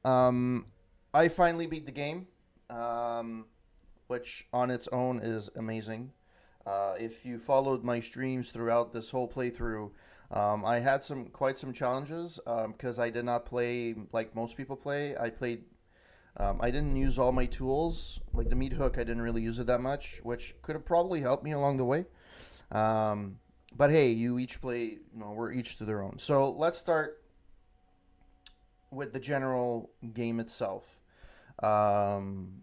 Um, I finally beat the game, um, which on its own is amazing. If you followed my streams throughout this whole playthrough, I had quite some challenges because I did not play like most people play. I didn't use all my tools, like the meat hook. I didn't really use it that much, which could have probably helped me along the way. Um, but hey, you each play. We're each to their own. So let's start with the general game itself. Um,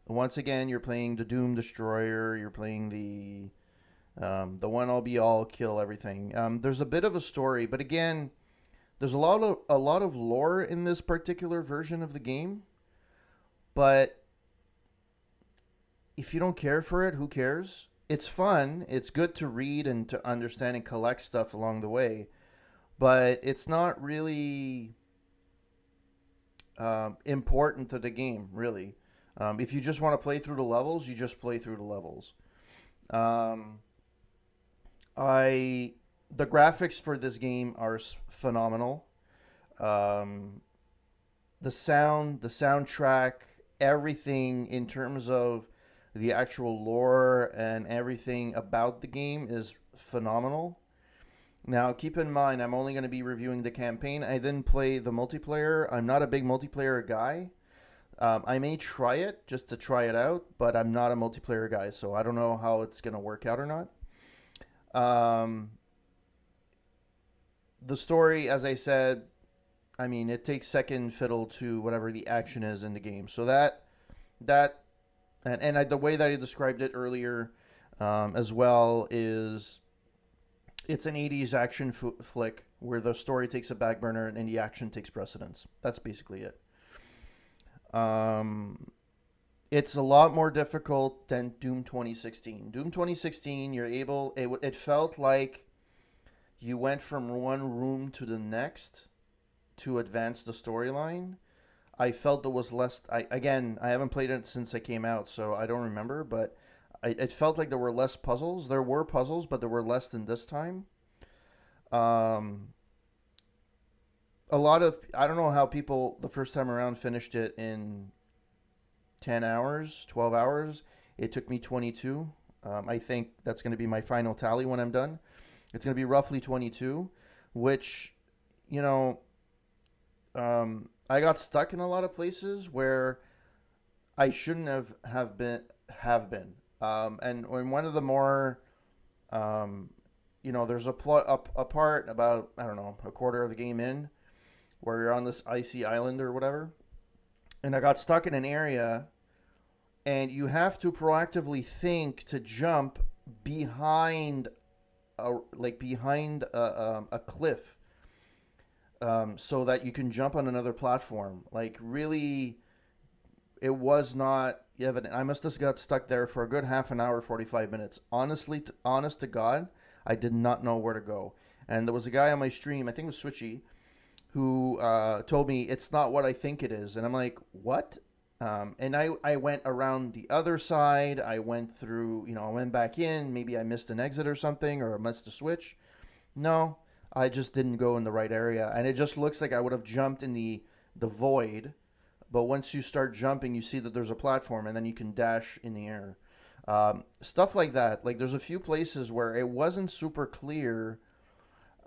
Once again, you're playing the Doom Destroyer. You're playing the one all be all kill everything. There's a bit of a story, but again, there's a lot of lore in this particular version of the game. But if you don't care for it, who cares? It's fun. It's good to read and to understand and collect stuff along the way. But it's not really important to the game, really. If you just want to play through the levels, you just play through the levels. Um, I The graphics for this game are phenomenal. Um, the soundtrack, everything in terms of the actual lore and everything about the game is phenomenal. Now, keep in mind, I'm only going to be reviewing the campaign. I didn't play the multiplayer. I'm not a big multiplayer guy. I may try it just to try it out, but I'm not a multiplayer guy, so I don't know how it's going to work out or not. Um, the story, as I said, I mean, it takes second fiddle to whatever the action is in the game. So that the way that I described it earlier, as well, is it's an '80s action flick where the story takes a back burner and the action takes precedence. That's basically it. Um, it's a lot more difficult than Doom 2016. Doom 2016, it felt like you went from one room to the next to advance the storyline. I felt there was less. I haven't played it since I came out, so I don't remember. But it felt like there were less puzzles. There were puzzles, but there were less than this time. Um, a lot of I don't know how people the first time around finished it in 10 hours, 12 hours. It took me 22. I think that's going to be my final tally when I'm done. It's going to be roughly 22, which you know I got stuck in a lot of places where I shouldn't have been. And in one of the more, um, there's a part about I don't know a quarter of the game in where you're on this icy island or whatever, and I got stuck in an area, and you have to proactively think to jump behind behind a cliff, so that you can jump on another platform. Like really, it was not evident. I must have got stuck there for a good half an hour, 45 minutes. Honest to God, I did not know where to go. And there was a guy on my stream, I think it was Switchy, who told me it's not what I think it is. And I'm like, what? And I went around the other side. I went through, I went back in. Maybe I missed an exit or something, or I missed a switch. No, I just didn't go in the right area. And it just looks like I would have jumped in the void, but once you start jumping, you see that there's a platform, and then you can dash in the air. Stuff like that. Like there's a few places where it wasn't super clear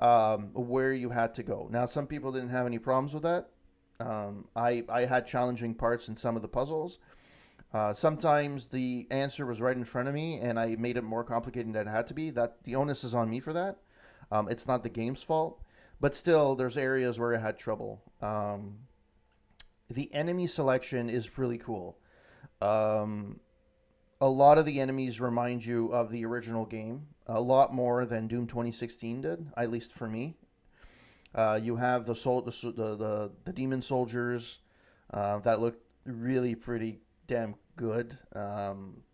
where you had to go. Now, some people didn't have any problems with that. I had challenging parts in some of the puzzles. Sometimes the answer was right in front of me, and I made it more complicated than it had to be. That the onus is on me for that. It's not the game's fault, but still, there's areas where I had trouble. The enemy selection is really cool. Um, a lot of the enemies remind you of the original game, a lot more than Doom 2016 did, at least for me. You have the demon soldiers that look really pretty damn good.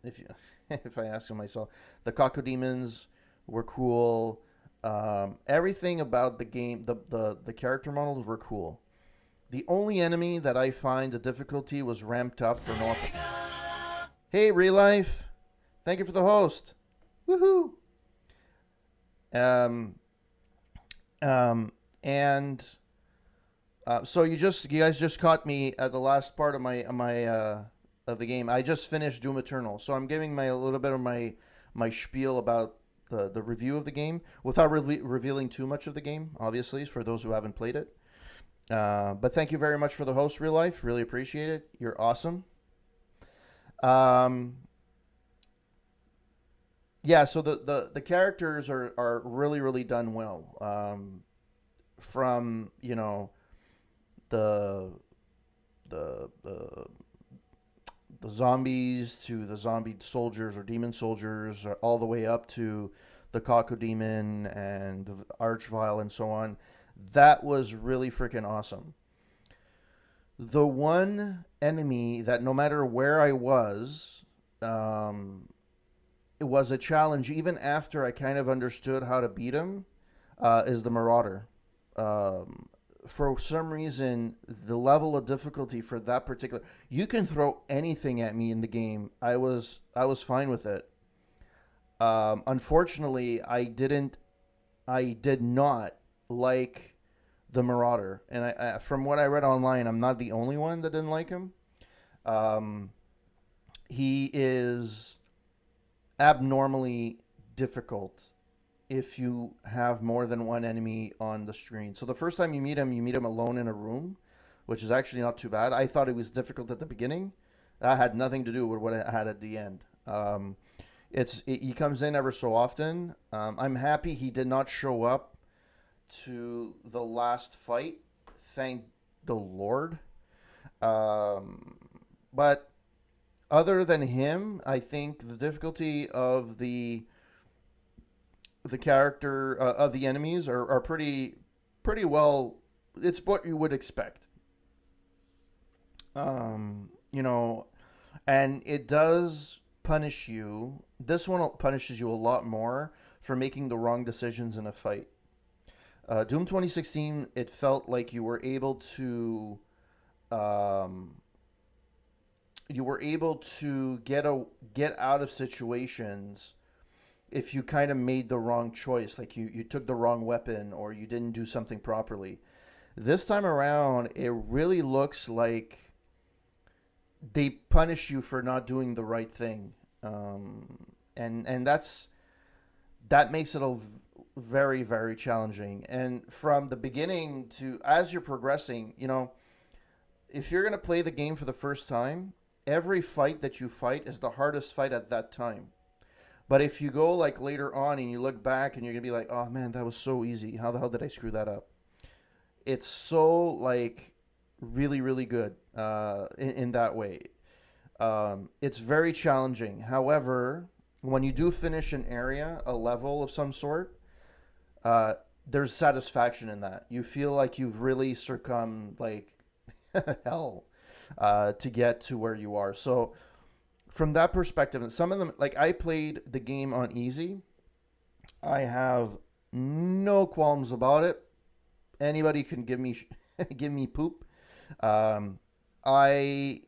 If you, if I ask myself, the Cacodemons were cool. Everything about the game, the character models were cool. The only enemy that I find the difficulty was ramped up for no. Hey, real life! Thank you for the host. Woohoo! Um, and So you guys just caught me at the last part of of the game. I just finished Doom Eternal, so I'm giving my a little bit of my spiel about the review of the game without revealing too much of the game, obviously, for those who haven't played it. But thank you very much for the host, Real Life. Really appreciate it. You're awesome. Um, yeah, so the characters are really, really done well. From, the the the zombies to the zombie soldiers or demon soldiers, all the way up to the Kaku demon and the Archvile and so on. That was really freaking awesome. The one enemy that no matter where I was, um, it was a challenge even after I kind of understood how to beat him, is the Marauder. Um, for some reason, the level of difficulty for that particular, you can throw anything at me in the game. I was fine with it. Unfortunately, I did not like the Marauder, and from what I read online, I'm not the only one that didn't like him. Um, he is abnormally difficult if you have more than one enemy on the screen. So the first time you meet him alone in a room, which is actually not too bad. I thought it was difficult at the beginning. That had nothing to do with what I had at the end. He comes in ever so often. I'm happy he did not show up to the last fight. Thank the Lord. Um, but other than him, I think the difficulty of the character of the enemies are pretty well. It's what you would expect. You know, and it does punish you. This one punishes you a lot more for making the wrong decisions in a fight. Doom 2016, it felt like um, you were able to get out of situations if you kind of made the wrong choice, like you took the wrong weapon or you didn't do something properly. This time around, it really looks like they punish you for not doing the right thing, and that makes it very, very challenging. And from the beginning to as you're progressing, if you're gonna play the game for the first time, every fight that you fight is the hardest fight at that time. But if you go like later on and you look back and you're gonna be like, oh man, that was so easy. How the hell did I screw that up? It's so like really, really good in that way. It's very challenging. However, when you do finish an area, a level of some sort, uh, there's satisfaction in that. You feel like you've really succumbed like hell to get to where you are. So from that perspective, and some of them, like I played the game on easy. I have no qualms about it. Anybody can give me give me poop. Um, I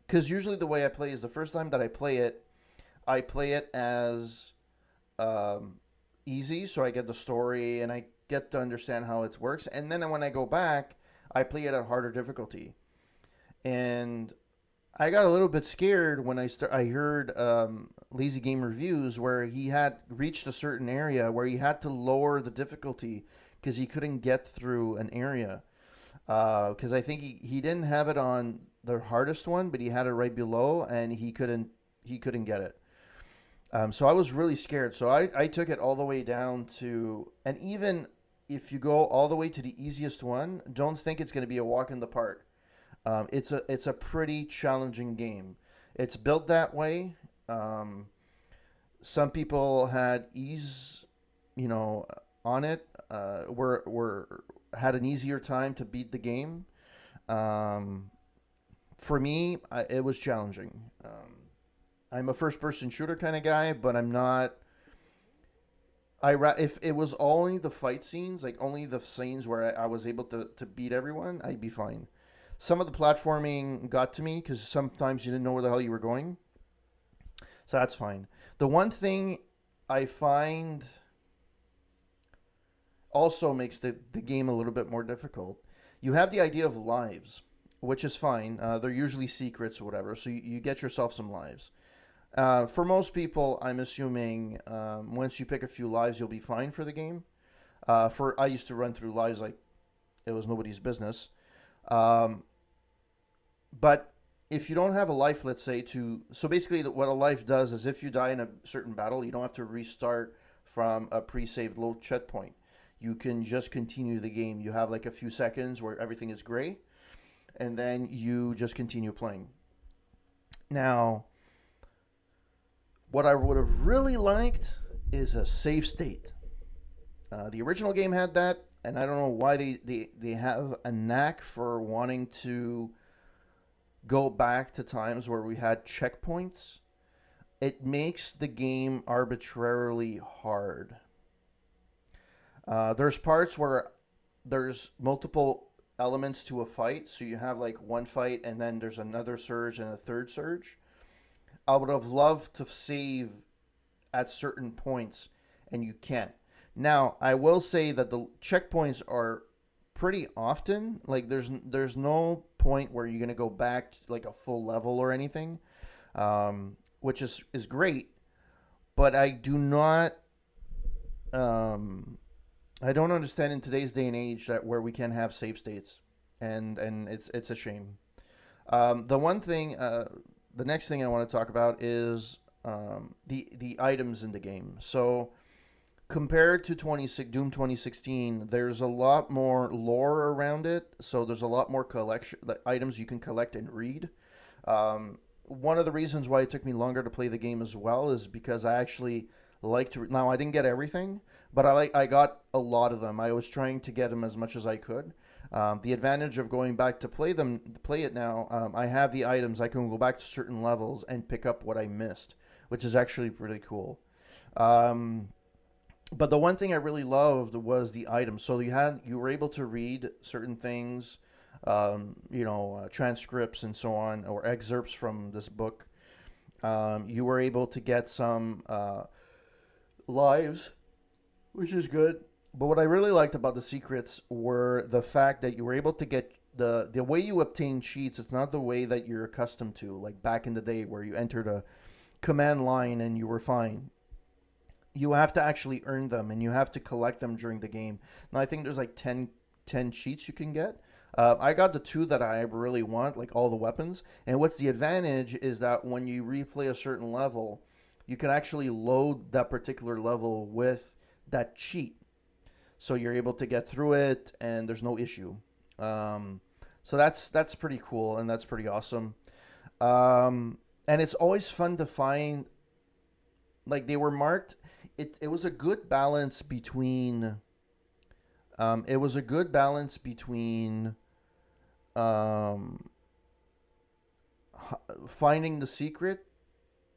because usually the way I play is the first time that I play it as um, easy, so I get the story and I get to understand how it works. And then when I go back, I play it at harder difficulty. And I got a little bit scared when I heard Lazy Game reviews where he had reached a certain area where he had to lower the difficulty because he couldn't get through an area. Because I think he didn't have it on the hardest one, but he had it right below, and he couldn't get it. So I was really scared. So I took it all the way down to, and even if you go all the way to the easiest one, don't think it's going to be a walk in the park. It's a pretty challenging game. It's built that way. Um, some people had ease, you know, on it. Were had an easier time to beat the game. Um, for me, it was challenging. I'm a first-person shooter kind of guy, but I'm not. If it was only the fight scenes, like only the scenes where I was able to beat everyone, I'd be fine. Some of the platforming got to me because sometimes you didn't know where the hell you were going, so that's fine. The one thing I find also makes the game a little bit more difficult. You have the idea of lives, which is fine. They're usually secrets or whatever, so you get yourself some lives. For most people, I'm assuming once you pick a few lives, you'll be fine for the game. For I used to run through lives like it was nobody's business. Um, but if you don't have a life, let's say to so basically what a life does is if you die in a certain battle, you don't have to restart from a pre-saved load checkpoint. You can just continue the game. You have like a few seconds where everything is gray, and then you just continue playing. Now, what I would have really liked is a save state. The original game had that, and I don't know why they have a knack for wanting to go back to times where we had checkpoints. It makes the game arbitrarily hard. There's parts where there's multiple elements to a fight, so you have like one fight and then there's another surge and a third surge. I would have loved to save at certain points, and you can't. Now, I will say that the checkpoints are pretty often. Like, there's no point where you're gonna go back to like a full level or anything, which is great. But um, I don't understand in today's day and age that where we can have save states, and it's a shame. The one thing, the next thing I want to talk about is the items in the game. So compared to Doom 2016, there's a lot more lore around it. So there's a lot more collection items you can collect and read. One of the reasons why it took me longer to play the game as well is because I actually like to. Now I didn't get everything, but I got a lot of them. I was trying to get them as much as I could. The advantage of going back to play it now, I have the items. I can go back to certain levels and pick up what I missed, which is actually pretty cool. Um, but the one thing I really loved was the items. So you were able to read certain things, transcripts and so on, or excerpts from this book. You were able to get some lives, which is good. But what I really liked about the secrets were the fact that you were able to get the way you obtain cheats. It's not the way that you're accustomed to, like back in the day where you entered a command line and you were fine. You have to actually earn them and you have to collect them during the game. Now I think there's like ten cheats you can get. I got the two that I really want, like all the weapons. And what's the advantage is that when you replay a certain level, you can actually load that particular level with that cheat, so you're able to get through it and there's no issue. Um, so that's pretty cool and that's pretty awesome. And it's always fun to find, like they were marked. It was a good balance between it was a good balance between um, finding the secret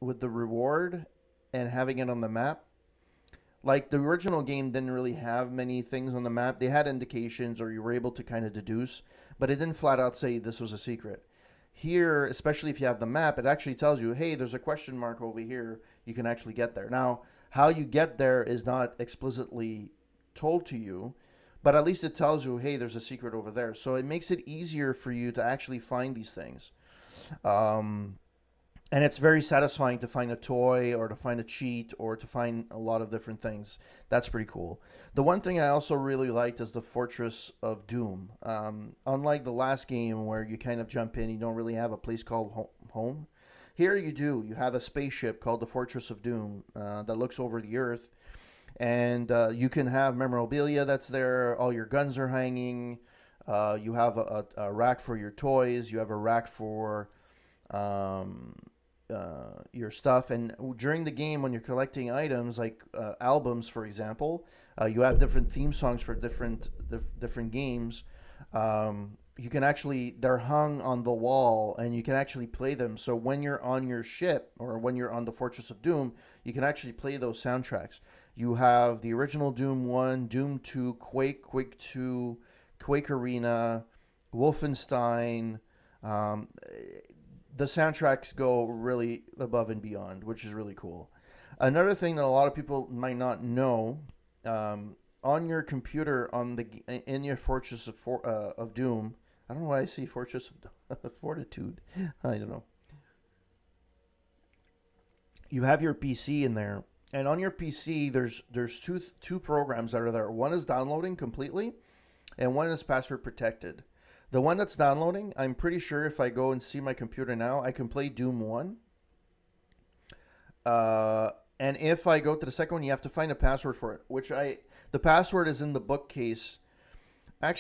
with the reward and having it on the map. Like the original game didn't really have many things on the map. They had indications or you were able to kind of deduce, but it didn't flat out say this was a secret. Here, especially if you have the map, it actually tells you, hey, there's a question mark over here. You can actually get there. Now, how you get there is not explicitly told to you, but at least it tells you, hey, there's a secret over there. So it makes it easier for you to actually find these things. Um, and it's very satisfying to find a toy or to find a cheat or to find a lot of different things. That's pretty cool. The one thing I also really liked is the Fortress of Doom. Unlike the last game where you kind of jump in, you don't really have a place called home. Here you do. You have a spaceship called the Fortress of Doom that looks over the Earth, and you can have memorabilia that's there. All your guns are hanging. You have a rack for your toys. You have a rack for um, your stuff. And during the game, when you're collecting items like albums, for example, you have different theme songs for different games. You can actually they're hung on the wall, and you can actually play them. So when you're on your ship or when you're on the Fortress of Doom, you can actually play those soundtracks. You have the original Doom 1, Doom 2, Quake 2, Quake Arena, Wolfenstein. Um, the soundtracks go really above and beyond, which is really cool. Another thing that a lot of people might not know, um, on your computer on the in your of Doom. I don't know why I see Fortress of Fortitude. I don't know. You have your PC in there, and on your PC there's two programs that are there. One is downloading completely, and one is password protected. The one that's downloading, I'm pretty sure if I go and see my computer now, I can play Doom 1. Uh, and if I go to the second one, you have to find a password for it, the password is in the bookcase. Actually,